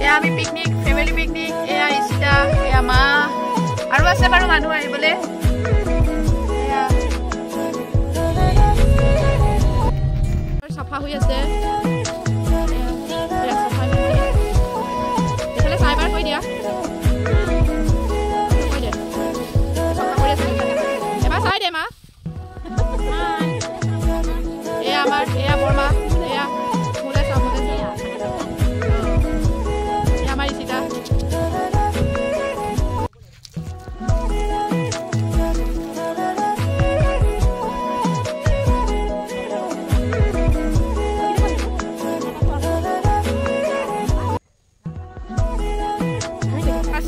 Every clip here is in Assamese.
এয়া আমি পিকনিক ফেমিলি পিকনিক এয়া ইষ্টা এয়া মা আৰু আছে বাৰু মানুহ আহিবলে এয়া সফা হৈ আছে এয়া সফা হৈ এফালে সাইবাৰ কৈ দিয়া কৈ দে সফা কৰি আছে এবা চাই দে মা এয়া আমাৰ এয়া বৰমা এয়া মুলে চাব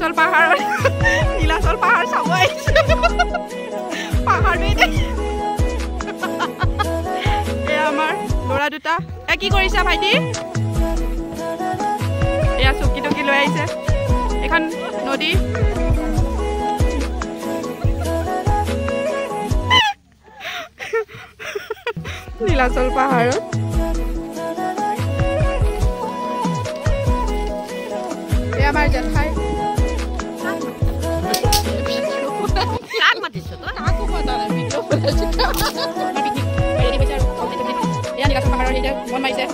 নীলাচল পাহাৰ নীলাচল পাহাৰ চাব আহিছে পাহাৰটোৱে দে এয়া আমাৰ ল'ৰা দুটা এ কি কৰিছা ভাইটি এয়া চকী টকী লৈ আহিছে এখন নদী নীলাচল পাহাৰত এয়া আমাৰ জেঠাই মন মাৰিছে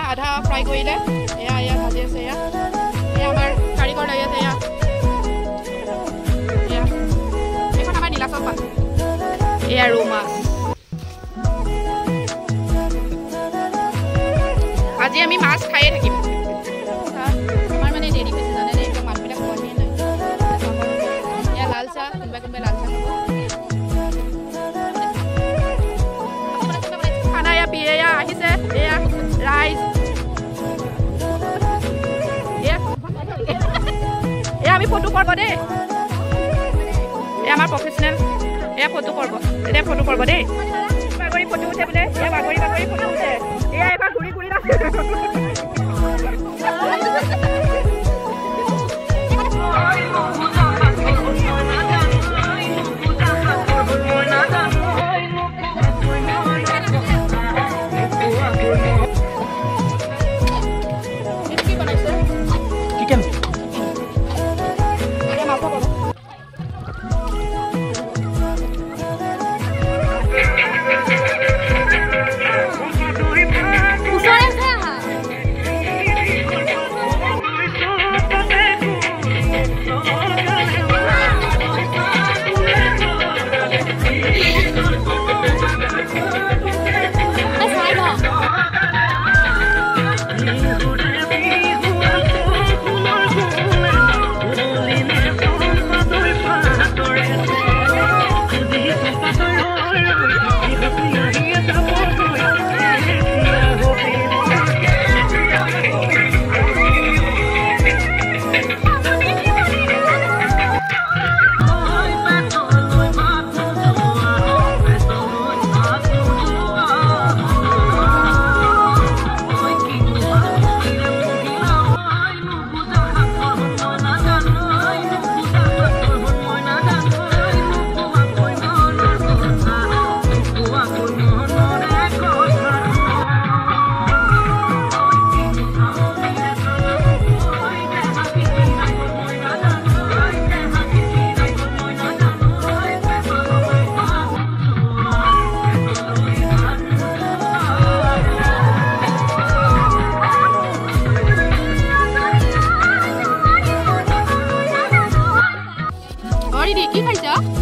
আধা ফ্ৰাই কৰিলে এয়া এয়া ভাজি আছে এয়া এয়া আমাৰ কাৰিকৰ লাগি আছে এয়া এয়া এখন আমাৰ নীলাচল পাত এয়া ৰৌ মাছ আজি আমি মাছ খায়ে থাকিম আমাৰ মানে দেৰি হৈছে জানে নে একদম মানুহবিলাক খোৱাহে নাই এয়া লাল চাহ কোনোবাই কোনোবাই লাল চাহ খানা এয়া পিয়ে এয়া আহিছে এয়া ৰাইচ আমি ফটো করব দে এ আমার প্রফেশনাল এ ফটো করব এটা ফটো করব দে বাগরি ফটো উঠে বলে এ বাগরি ফটো উঠে এ এবার ঘুরি ঘুরি না কি খাইছা